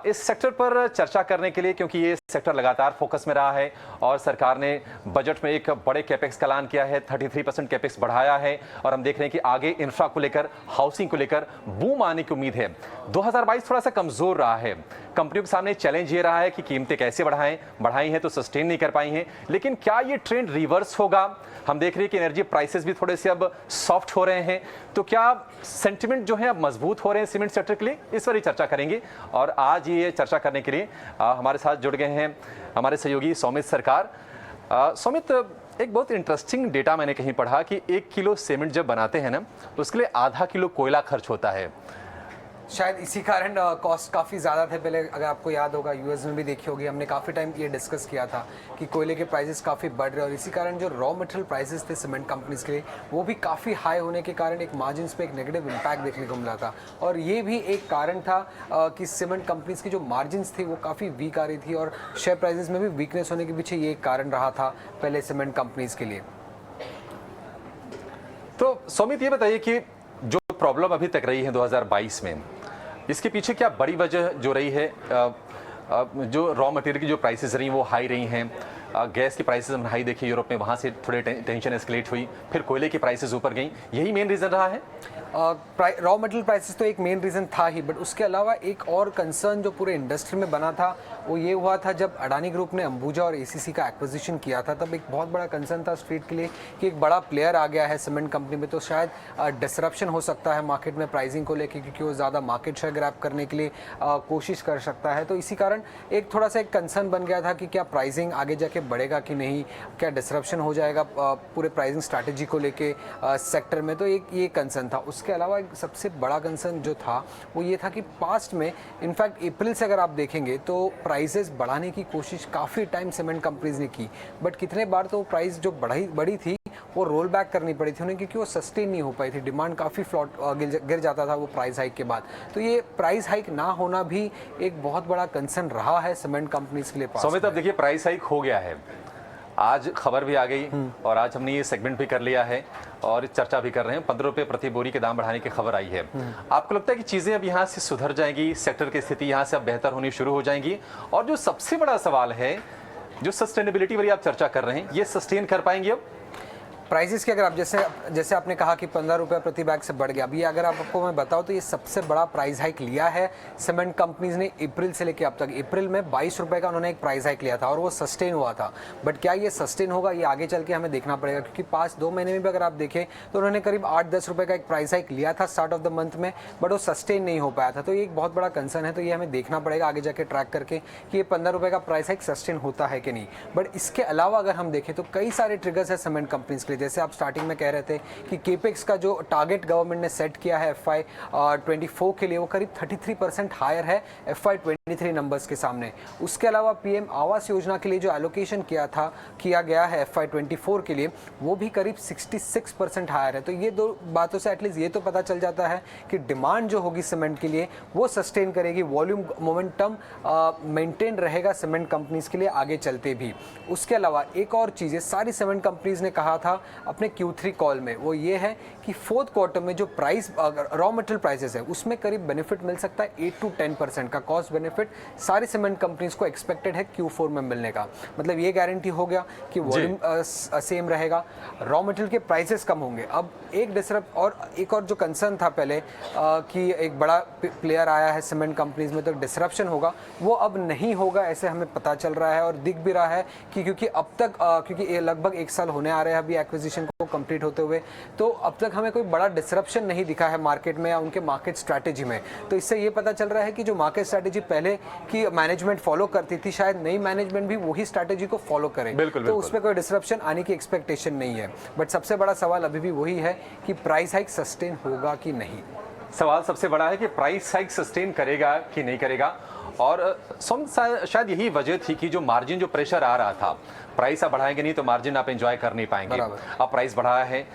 इस सेक्टर पर चर्चा करने के लिए, क्योंकि ये सेक्टर लगातार फोकस में रहा है और सरकार ने बजट में एक बड़े कैपेक्स का ऐलान किया है, 33% कैपेक्स बढ़ाया है, और हम देख रहे हैं कि आगे इंफ्रा को लेकर, हाउसिंग को लेकर बूम आने की उम्मीद है। 2022 थोड़ा सा कमजोर रहा है। कंपनियों के सामने चैलेंज ये रहा है कि कीमतें कैसे बढ़ाई हैं तो सस्टेन नहीं कर पाई हैं, लेकिन क्या ये ट्रेंड रिवर्स होगा? हम देख रहे हैं कि एनर्जी प्राइसेस भी थोड़े से अब सॉफ्ट हो रहे हैं, तो क्या सेंटिमेंट जो है अब मजबूत हो रहे हैं सीमेंट सेक्टर के लिए? इस पर ही चर्चा करेंगे। और आज ये चर्चा करने के लिए हमारे साथ जुड़ गए हैं हमारे सहयोगी सौमित सरकार। सौमित, एक बहुत इंटरेस्टिंग डेटा मैंने कहीं पढ़ा कि 1 किलो सीमेंट जब बनाते हैं ना तो उसके लिए आधा किलो कोयला खर्च होता है। शायद इसी कारण कॉस्ट काफ़ी ज़्यादा थे। पहले अगर आपको याद होगा यूएस में भी देखी होगी, हमने काफ़ी टाइम ये डिस्कस किया था कि कोयले के प्राइसेस काफ़ी बढ़ रहे हैं और इसी कारण जो रॉ मटेरियल प्राइसेस थे सीमेंट कंपनीज के लिए वो भी काफ़ी हाई होने के कारण एक मार्जिन्स पे एक नेगेटिव इम्पैक्ट देखने को मिला था। और ये भी एक कारण था कि सीमेंट कंपनीज की जो मार्जिन्स थी वो काफ़ी वीक आ रही थी और शेयर प्राइजेस में भी वीकनेस होने के पीछे ये एक कारण रहा था पहले सीमेंट कंपनीज के लिए। तो सौमित, ये बताइए कि जो प्रॉब्लम अभी तक रही है 2022 में, इसके पीछे क्या बड़ी वजह जो रही है? जो रॉ मटेरियल की जो प्राइसेस रही वो हाई रही हैं, गैस की प्राइसेस हम हाई देखी यूरोप में, वहाँ से थोड़े टेंशन एस्केलेट हुई, फिर कोयले की प्राइसेस ऊपर गई, यही मेन रीज़न रहा है? रॉ मटेरियल प्राइसेस तो एक मेन रीज़न था ही, बट उसके अलावा एक और कंसर्न जो पूरे इंडस्ट्री में बना था वो ये हुआ था जब अडानी ग्रुप ने अंबुजा और एसीसी का एक्विजिशन किया था, तब एक बहुत बड़ा कंसर्न था स्ट्रीट के लिए कि एक बड़ा प्लेयर आ गया है सीमेंट कंपनी में, तो शायद डिसरप्शन हो सकता है मार्केट में प्राइसिंग को लेकर, क्योंकि वो ज़्यादा मार्केट शेयर ग्रैब करने के लिए कोशिश कर सकता है। तो इसी कारण एक थोड़ा सा एक कंसर्न बन गया था कि क्या प्राइसिंग आगे जाके बढ़ेगा कि नहीं, क्या डिसरप्शन हो जाएगा पूरे प्राइसिंग स्ट्रैटेजी को लेके सेक्टर में, तो एक ये कंसर्न था। उसके अलावा एक सबसे बड़ा कंसर्न जो था वो ये था कि पास्ट में इनफैक्ट अप्रैल से अगर आप देखेंगे तो प्राइसेस बढ़ाने की कोशिश काफ़ी टाइम सीमेंट कंपनीज ने की, बट कितने बार तो प्राइस जो बढ़ी थी वो रोल बैक करनी पड़ी थी उन्हें, क्योंकि वो सस्टेन नहीं हो पाई थी, डिमांड काफ़ी गिर जाता था वो प्राइस हाइक के बाद। तो ये प्राइस हाइक ना होना भी एक बहुत बड़ा कंसर्न रहा है सीमेंट कंपनीज के लिए। सौमित, अब देखिए प्राइस हाइक हो गया है, आज खबर भी आ गई और आज हमने ये सेगमेंट भी कर लिया है और चर्चा भी कर रहे हैं, 15 रुपये प्रति बोरी के दाम बढ़ाने की खबर आई है। आपको लगता है कि चीज़ें अब यहाँ से सुधर जाएंगी, सेक्टर की स्थिति यहाँ से अब बेहतर होनी शुरू हो जाएंगी? और जो सबसे बड़ा सवाल है, जो सस्टेनेबिलिटी वाली आप चर्चा कर रहे हैं, ये सस्टेन कर पाएंगे अब? प्राइसेस की अगर आप जैसे आपने कहा कि 15 रुपये प्रति बैग से बढ़ गया, अभी अगर आपको मैं बताऊं तो ये सबसे बड़ा प्राइस हाइक लिया है सीमेंट कंपनीज ने अप्रैल से लेकर अब तक। अप्रैल में 22 रुपये का उन्होंने एक प्राइस हाइक लिया था और वो सस्टेन हुआ था, बट क्या ये सस्टेन होगा ये आगे चल के हमें देखना पड़ेगा, क्योंकि पास 2 महीने में भी अगर आप देखें तो उन्होंने करीब 8-10 रुपये का एक प्राइस हाइक लिया था स्टार्ट ऑफ द मंथ में, बट वो सस्टेन नहीं हो पाया था। तो ये एक बहुत बड़ा कंसर्न है, तो ये हमें देखना पड़ेगा आगे जाके ट्रैक करके कि ये 15 रुपये का प्राइस हाइक सस्टेन होता है कि नहीं। बट इसके अलावा अगर हम देखें तो कई सारे ट्रिगर्स है सीमेंट कंपनीज के लिए। जैसे आप स्टार्टिंग में कह रहे थे कि केपेक्स का जो टारगेट गवर्नमेंट ने सेट किया है FY24 के लिए वो करीब 33% हायर है FY25 2023 नंबर्स के सामने। उसके अलावा पीएम आवास योजना के लिए जो एलोकेशन किया गया है FY24 के लिए, वो भी करीब 66% हायर है। तो ये दो बातों से एटलीस्ट ये तो पता चल जाता है कि डिमांड जो होगी सीमेंट के लिए वो सस्टेन करेगी, वॉल्यूम मोमेंटम मेंटेन रहेगा सीमेंट कंपनीज के लिए आगे चलते भी। उसके अलावा एक और चीज़ है, सारी सीमेंट कंपनीज ने कहा था अपने Q3 कॉल में, वो ये है कि फोर्थ क्वार्टर में जो प्राइस रॉ मटेरियल प्राइसेस है उसमें करीब बेनिफिट मिल सकता है 8 to 10% का कॉस्ट बेनिफिट सारी सीमेंट कंपनीज को एक्सपेक्टेड है Q4 में मिलने का। मतलब ये गारंटी हो गया कि वॉल्यूम सेम रहेगा, रॉ मटेरियल के प्राइसेस कम होंगे। अब एक और जो कंसर्न था पहले कि एक बड़ा प्लेयर आया है सीमेंट कंपनीज में तो डिसरप्शन होगा, वो अब नहीं होगा ऐसे हमें पता चल रहा है और दिख भी रहा है कि क्योंकि अब तक क्योंकि ये लगभग 1 साल होने आ रहे हैं अभी एक्विजिशन को कंप्लीट होते हुए, तो अब तक हमें कोई बड़ा डिसरप्शन नहीं दिखा है मार्केट में या उनके मार्केट स्ट्रैटेजी में। तो इससे ये पता चल रहा है कि जो मार्केट स्ट्रैटेजी पहले की मैनेजमेंट फॉलो करती थी, शायद नई मैनेजमेंट भी वही स्ट्रैटेजी को फॉलो करे। तो उसमें कोई डिसरप्शन आने की एक्सपेक्टेशन नहीं है। बट सबसे बड़ा सवाल अभी भी वही है कि प्राइस हाइक सस्टेन होगा कि नहीं। सवाल सबसे बड़ा है कि प्राइस हाइक सस्टेन करेगा कि नहीं करेगा। और शायद यही वजह थी कि जो मार्जिन जो प्रेशर आ रहा था, प्राइस आप बढ़ाएंगे नहीं तो मार्जिन आप एंजॉय कर नहीं पाएंगे। अब प्राइस बढ़ाया है,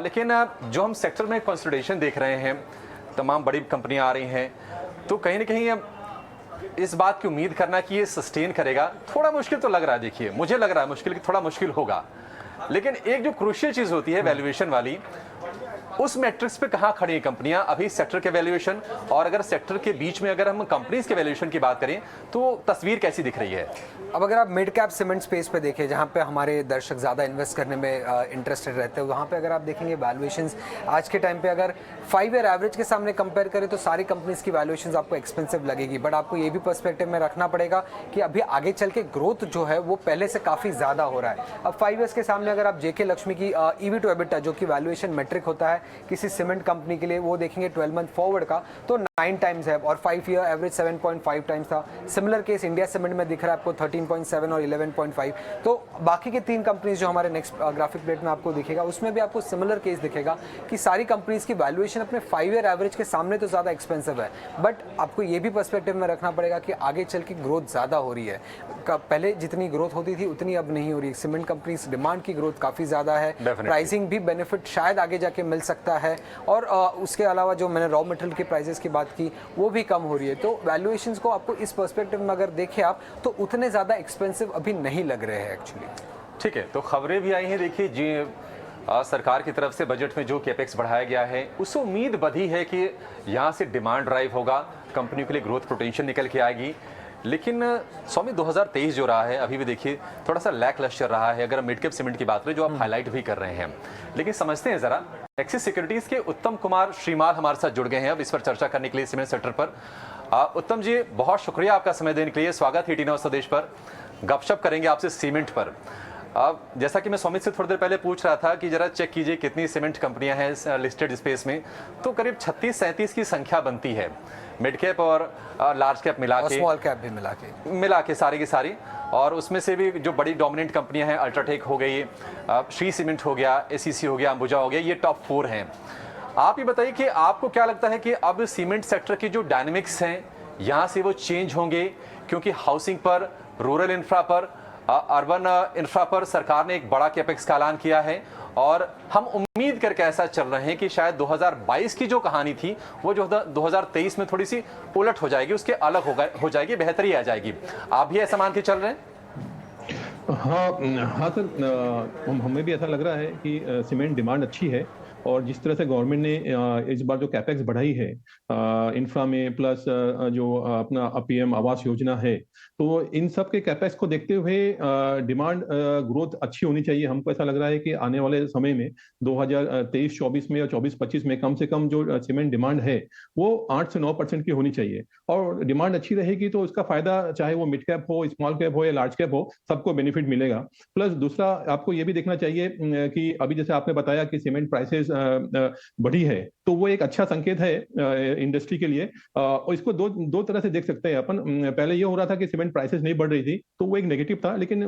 लेकिन जो हम सेक्टर में कंसोलिडेशन देख रहे हैं, तमाम बड़ी कंपनियां आ रही हैं, तो कहीं ना कहीं इस बात की उम्मीद करना कि ये सस्टेन करेगा थोड़ा मुश्किल तो लग रहा है। देखिए, मुझे लग रहा है थोड़ा मुश्किल होगा। लेकिन एक जो क्रूशियल चीज होती है वैल्यूएशन वाली, उस मैट्रिक्स पे कहाँ खड़ी है कंपनियां अभी सेक्टर के वैल्यूएशन, और अगर सेक्टर के बीच में अगर हम कंपनीज के वैल्यूएशन की बात करें तो तस्वीर कैसी दिख रही है? अब अगर आप मिड कैप सीमेंट स्पेस पे देखें, जहाँ पे हमारे दर्शक ज़्यादा इन्वेस्ट करने में इंटरेस्टेड रहते हैं, वहाँ पे अगर आप देखेंगे वैल्यूएशंस आज के टाइम पे अगर 5 ईयर एवरेज के सामने कंपेयर करें तो सारी कंपनीज की वैल्यूएशंस आपको एक्सपेंसिव लगेगी। बट आपको ये भी पर्सपेक्टिव में रखना पड़ेगा कि अभी आगे चल के ग्रोथ जो है वो पहले से काफ़ी ज़्यादा हो रहा है। अब 5 ईयर्स के सामने अगर आप जेके लक्ष्मी की EV to EBITDA जो कि वैल्यूएशन मेट्रिक होता है किसी सीमेंट कंपनी के लिए, वो देखेंगे 12 मंथ फॉरवर्ड का तो 9 टाइम्स है और 5 ईयर एवरेज 7.5 टाइम्स था। सिमिलर केस इंडिया सीमेंट में दिख रहा है आपको 13.7 और 11.5। तो बाकी के 3 कंपनीज जो हमारे नेक्स्ट ग्राफिक प्लेट में आपको दिखेगा उसमें भी आपको सिमिलर केस दिखेगा कि सारी कंपनीज की वैल्यूएशन अपने 5 ईयर एवरेज के सामने तो ज़्यादा एक्सपेंसिव है। बट आपको ये भी पर्सपेक्टिव में रखना पड़ेगा कि आगे चल के ग्रोथ ज़्यादा हो रही है। पहले जितनी ग्रोथ होती थी उतनी अब नहीं हो रही। सीमेंट कंपनीज डिमांड की ग्रोथ काफ़ी ज़्यादा है, प्राइसिंग भी बेनिफिट शायद आगे जाके मिल सकता है, और उसके अलावा जो मैंने रॉ मटेरियल के प्राइसेस की बात की वो भी कम हो रही है। तो वैल्यूएशंस को आपको इस पर्सपेक्टिव में अगर देखें आप तो उतने ज़्यादा एक्सपेंसिव अभी नहीं लग रहे हैं एक्चुअली। ठीक है, तो खबरें भी आई हैं। देखिए जी, सरकार की तरफ से बजट में जो कैपेक्स बढ़ाया गया है उससे उम्मीद बधी है कि यहाँ से डिमांड ड्राइव होगा, कंपनियों के लिए ग्रोथ पोटेंशियल निकल के आएगी। लेकिन स्वामी 2023 जो रहा है अभी भी देखिए थोड़ा सा लैक लस्टर रहा है अगर मिड कैप सीमेंट की बात करें, जो आप हाईलाइट भी कर रहे हैं। लेकिन समझते हैं जरा, एक्सिस सिक्योरिटीज के उत्तम कुमार श्रीमाल हमारे साथ जुड़ गए हैं अब इस पर चर्चा करने के लिए सीमेंट सेक्टर पर। उत्तम जी, बहुत शुक्रिया आपका समय देने के लिए। स्वागत है टी9 स्वदेश पर। गपशप करेंगे आपसे सीमेंट पर। अब जैसा कि मैं स्वामी से थोड़ी देर पहले पूछ रहा था कि जरा चेक कीजिए कितनी सीमेंट कंपनियां हैं लिस्टेड स्पेस में, तो करीब 36-37 की संख्या बनती है, मिड कैप और लार्ज कैप मिला के, स्मॉल कैप भी मिला के सारी की सारी। और उसमें से भी जो बड़ी डोमिनेंट कंपनियां हैं, अल्ट्राटेक हो गई, श्री सीमेंट हो गया, एसीसी हो गया, अंबुजा हो गया, ये टॉप 4 हैं। आप ये बताइए कि आपको क्या लगता है कि अब सीमेंट सेक्टर की जो डायनेमिक्स हैं यहाँ से वो चेंज होंगे, क्योंकि हाउसिंग पर, रूरल इंफ्रा पर, अर्बन इंफ्रा पर सरकार ने एक बड़ा कैपेक्स का ऐलान किया है, और हम उम्मीद करके ऐसा चल रहे हैं कि शायद 2022 की जो कहानी थी वो जो 2023 में थोड़ी सी उलट हो जाएगी, उसके अलग हो जाएगी, बेहतरी आ जाएगी। आप भी ऐसा मान के चल रहे हैं? हाँ सर, हमें भी ऐसा लग रहा है कि सीमेंट डिमांड अच्छी है, और जिस तरह से गवर्नमेंट ने इस बार जो कैपेक्स बढ़ाई है इंफ्रा में, प्लस जो अपना पीएम आवास योजना है, तो इन सब के कैपेक्स को देखते हुए डिमांड ग्रोथ अच्छी होनी चाहिए। हमको ऐसा लग रहा है कि आने वाले समय में 2023-24 में और 24-25 में कम से कम जो सीमेंट डिमांड है वो 8 से 9% की होनी चाहिए। और डिमांड अच्छी रहेगी तो इसका फायदा चाहे वो मिड कैप हो, स्मॉल कैप हो या लार्ज कैप हो, सबको बेनिफिट मिलेगा। प्लस दूसरा आपको ये भी देखना चाहिए कि अभी जैसे आपने बताया कि सीमेंट प्राइसेस बढ़ी है, तो वो एक अच्छा संकेत है इंडस्ट्री के लिए। और इसको दो तरह से देख सकते हैं अपन। पहले ये हो रहा था कि सीमेंट प्राइसेस नहीं बढ़ रही थी, तो वो एक नेगेटिव था, लेकिन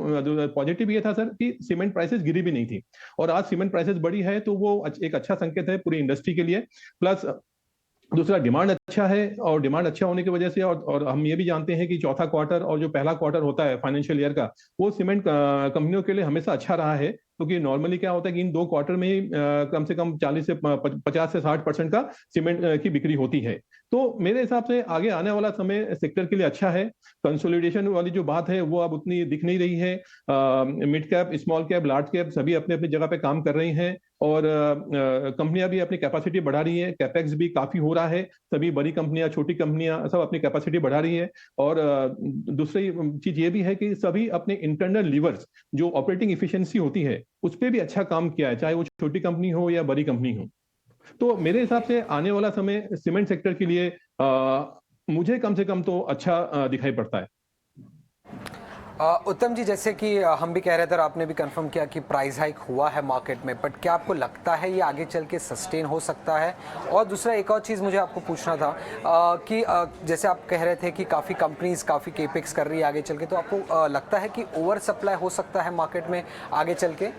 पॉजिटिव ये था सर कि सीमेंट प्राइसेस गिरी भी नहीं थी, और आज सीमेंट प्राइसेस बढ़ी है तो वो एक अच्छा संकेत है पूरी इंडस्ट्री के लिए। प्लस दूसरा डिमांड अच्छा है, और डिमांड अच्छा होने की वजह से और हम ये भी जानते हैं कि चौथा क्वार्टर और जो पहला क्वार्टर होता है फाइनेंशियल ईयर का, वो सीमेंट कंपनियों के लिए हमेशा अच्छा रहा है, क्योंकि नॉर्मली क्या होता है कि इन 2 क्वार्टर में ही कम से कम 50 से 60% का सीमेंट की बिक्री होती है। तो मेरे हिसाब से आगे आने वाला समय सेक्टर के लिए अच्छा है। कंसोलिडेशन वाली जो बात है वो अब उतनी दिख नहीं रही है। Mid cap, small cap, large cap सभी अपने अपनी जगह पे काम कर रही हैं, और कंपनियां भी अपनी कैपेसिटी बढ़ा रही है, कैपेक्स भी काफी हो रहा है, सभी बड़ी कंपनियां, छोटी कंपनियां सब अपनी कैपेसिटी बढ़ा रही है। और दूसरी चीज ये भी है कि सभी अपने इंटरनल लीवर्स, जो ऑपरेटिंग इफिशिएंसी होती है, उस पर भी अच्छा काम किया है, चाहे वो छोटी कंपनी हो या बड़ी कंपनी हो। तो मेरे हिसाब से आने वाला समय सीमेंट सेक्टर के लिए मुझे कम से कम तो अच्छा दिखाई पड़ता है। उत्तम जी, जैसे कि हम भी कह रहे थे और आपने भी कंफर्म किया कि प्राइस हाइक हुआ है मार्केट में, बट क्या आपको लगता है ये आगे चल के सस्टेन हो सकता है? और दूसरा एक और चीज़ मुझे आपको पूछना था कि जैसे आप कह रहे थे कि काफ़ी कंपनीज काफ़ी केपेक्स कर रही है आगे चल के, तो आपको लगता है कि ओवर सप्लाई हो सकता है मार्केट में आगे चल के?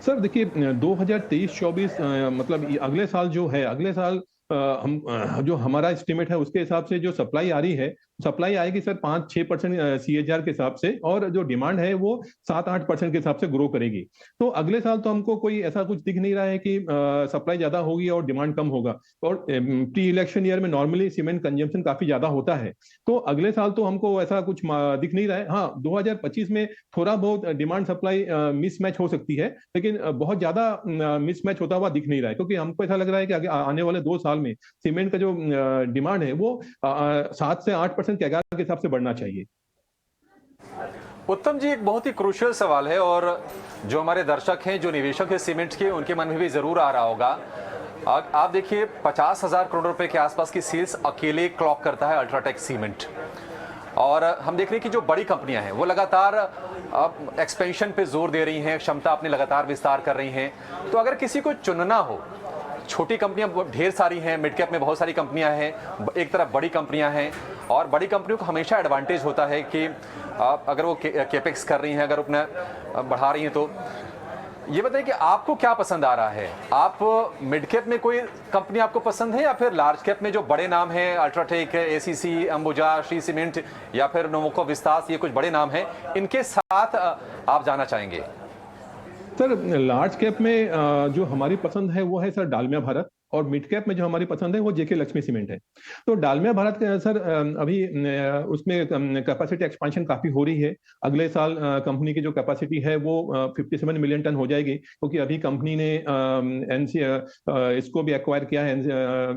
सर देखिए, 2023-24 मतलब अगले साल जो है, अगले साल हम जो हमारा एस्टिमेट है उसके हिसाब से जो सप्लाई आ रही है, सप्लाई आएगी सर 5-6% CAGR के हिसाब से, और जो डिमांड है वो 7-8% के हिसाब से ग्रो करेगी। तो अगले साल तो हमको कोई ऐसा कुछ दिख नहीं रहा है कि सप्लाई ज्यादा होगी और डिमांड कम होगा। और प्री इलेक्शन ईयर में नॉर्मली सीमेंट कंजम्पशन काफी ज्यादा होता है, तो अगले साल तो हमको ऐसा कुछ दिख नहीं रहा है। हाँ, 2025 में थोड़ा बहुत डिमांड सप्लाई मिसमैच हो सकती है, लेकिन बहुत ज्यादा मिसमैच होता हुआ दिख नहीं रहा है, क्योंकि हमको ऐसा लग रहा है कि आने वाले 2 साल में सीमेंट का जो डिमांड है वो 7 से 8% कैगार के हिसाब से बढ़ना चाहिए। उत्तम जी, एक बहुत ही क्रूशियल सवाल है, और जो हमारे दर्शक हैं, जो निवेशक हैं सीमेंट के, उनके मन में भी जरूर आ रहा होगा। आप देखिए, 50,000 करोड़ रुपए के आसपास की सेल्स अकेले क्लॉक करता है अल्ट्राटेक सीमेंट, और हम देख रहे हैं कि जो बड़ी कंपनियां हैं वो लगातार अब एक्सपेंशन पे जोर दे रही हैं, क्षमता अपने लगातार विस्तार कर रही हैं। तो अगर किसी को चुनना हो, छोटी कंपनियां ढेर सारी हैं, मिड कैप में बहुत सारी कंपनियां हैं, एक तरफ बड़ी कंपनियां हैं, और बड़ी कंपनियों को हमेशा एडवांटेज होता है कि अगर वो केपेक्स कर रही हैं, अगर अपना बढ़ा रही हैं। तो ये बताइए कि आपको क्या पसंद आ रहा है? आप मिड कैप में कोई कंपनी आपको पसंद है, या फिर लार्ज कैप में जो बड़े नाम हैं, UltraTech, ACC, Ambuja, Shri cement या फिर नोवोको विस्तास, ये कुछ बड़े नाम हैं, इनके साथ आप जाना चाहेंगे? सर लार्ज कैप में जो हमारी पसंद है वो है सर डालमिया भारत, और मिड कैप में जो हमारी पसंद है वो जेके लक्ष्मी सीमेंट है। तो डालमिया भारत के सर अभी उसमें कैपेसिटी एक्सपेंशन काफी हो रही है। अगले साल कंपनी की जो कैपेसिटी है वो 57 मिलियन टन हो जाएगी, क्योंकि अभी कंपनी ने इसको भी एक्वायर किया है,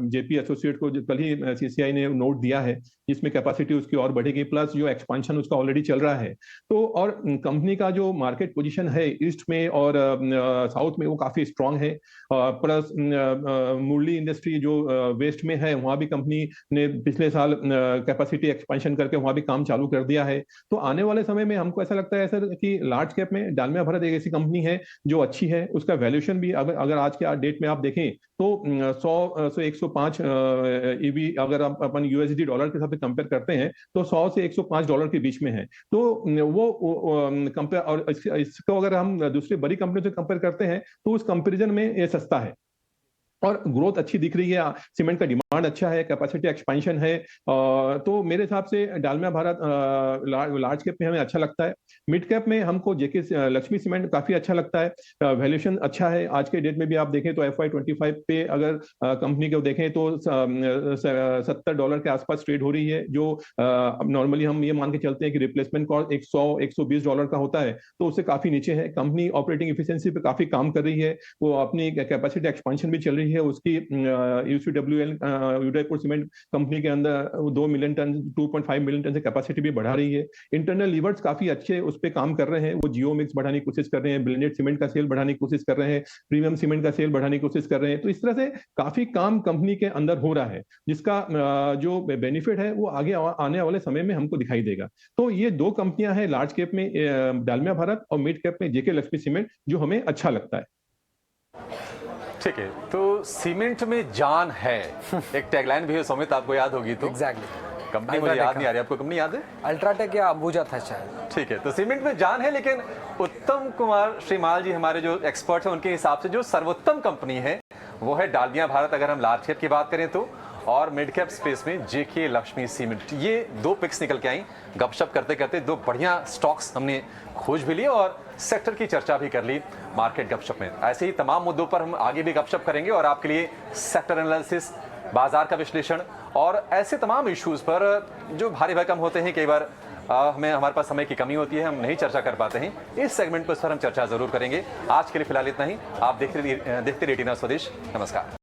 जेपी एसोसिएट को कल ही CCI ने नोट दिया है, जिसमें कैपेसिटी उसकी और बढ़ेगी, प्लस जो एक्सपेंशन उसका ऑलरेडी चल रहा है। तो और कंपनी का जो मार्केट पोजीशन है ईस्ट में और साउथ में वो काफी स्ट्रांग है, प्लस मुरली इंडस्ट्री जो वेस्ट में है, वहां भी कंपनी ने पिछले साल कैपेसिटी एक्सपेंशन करके वहां भी काम चालू कर दिया है। तो आने वाले समय में हमको ऐसा लगता है सर कि लार्ज कैप में डालमिया भारत एक ऐसी कंपनी है जो अच्छी है, उसका वैल्यूएशन भी अगर आज के डेट में आप देखें तो 100 से 105 EV अगर आप अपन USD डॉलर के हिसाब से कंपेयर करते हैं तो 100 से 105 डॉलर के बीच में है। तो वो कंपेयर, और इसको अगर हम दूसरी बड़ी कंपनियों से कंपेयर करते हैं तो उस कंपैरिजन में ये सस्ता है, और ग्रोथ अच्छी दिख रही है, सीमेंट का डिमांड अच्छा है, कैपेसिटी एक्सपेंशन है। तो मेरे हिसाब से डालमिया भारत लार्ज कैप में हमें अच्छा लगता है। मिड कैप में हमको जेके लक्ष्मी सीमेंट काफी अच्छा लगता है, वैल्यूएशन अच्छा है। आज के डेट में भी आप देखें तो FY25 पे अगर कंपनी को देखें तो $70 के आसपास ट्रेड हो रही है, जो नॉर्मली हम ये मान के चलते हैं कि रिप्लेसमेंट कॉस्ट $100-120 का होता है, तो उससे काफी नीचे है। कंपनी ऑपरेटिंग इफिशिएंसी पे काफी काम कर रही है, वो अपनी कैपेसिटी एक्सपेंशन भी चल रही है। उसकी UCWL उदयपुर सीमेंट कंपनी के अंदर 2 मिलियन टन 2.5 मिलियन टन से कैपेसिटी भी बढ़ा रही है। इंटरनल लीवर्स काफी अच्छे उस पर काम कर रहे हैं, वो जियो मिक्स बढ़ाने की कोशिश कर रहे हैं, ब्लेंडेड सीमेंट का सेल बढ़ाने की कोशिश कर रहे हैं, प्रीमियम सीमेंट का सेल बढ़ाने की कोशिश कर रहे हैं। तो इस तरह से काफी काम कंपनी के अंदर हो रहा है, जिसका जो बेनिफिट है वो आगे आने वाले समय में हमको दिखाई देगा। तो ये 2 कंपनियां हैं लार्ज कैप में डालमिया भारत, और मिड कैप में जेके लक्ष्मी सीमेंट, जो हमें अच्छा लगता है। ठीक है, तो सीमेंट में जान है, एक टैगलाइन भी है सुमित, आपको याद होगी तो। एग्जैक्टली। कंपनी मुझे याद नहीं आ रही, आपको कंपनी याद है? अल्ट्राटेक या अंबुजा था शायद। ठीक है, तो सीमेंट में जान है, लेकिन उत्तम कुमार श्रीमाल जी हमारे जो एक्सपर्ट हैं उनके हिसाब से जो सर्वोत्तम कंपनी है वो है डालमिया भारत, अगर हम लार्ज कैप की बात करें तो, और मिड कैप स्पेस में जेके लक्ष्मी सीमेंट। ये 2 पिक्स निकल के आई। गपशप करते करते 2 बढ़िया स्टॉक्स हमने खोज भी लिए और सेक्टर की चर्चा भी कर ली मार्केट गपशप में। ऐसे ही तमाम मुद्दों पर हम आगे भी गपशप करेंगे और आपके लिए सेक्टर एनालिसिस, बाजार का विश्लेषण और ऐसे तमाम इश्यूज पर जो भारी भरकम होते हैं, कई बार हमारे पास समय की कमी होती है, हम नहीं चर्चा कर पाते हैं, इस सेगमेंट पर सर हम चर्चा जरूर करेंगे। आज के लिए फिलहाल इतना ही। आप देखते रहिए टीना स्वदेश। नमस्कार।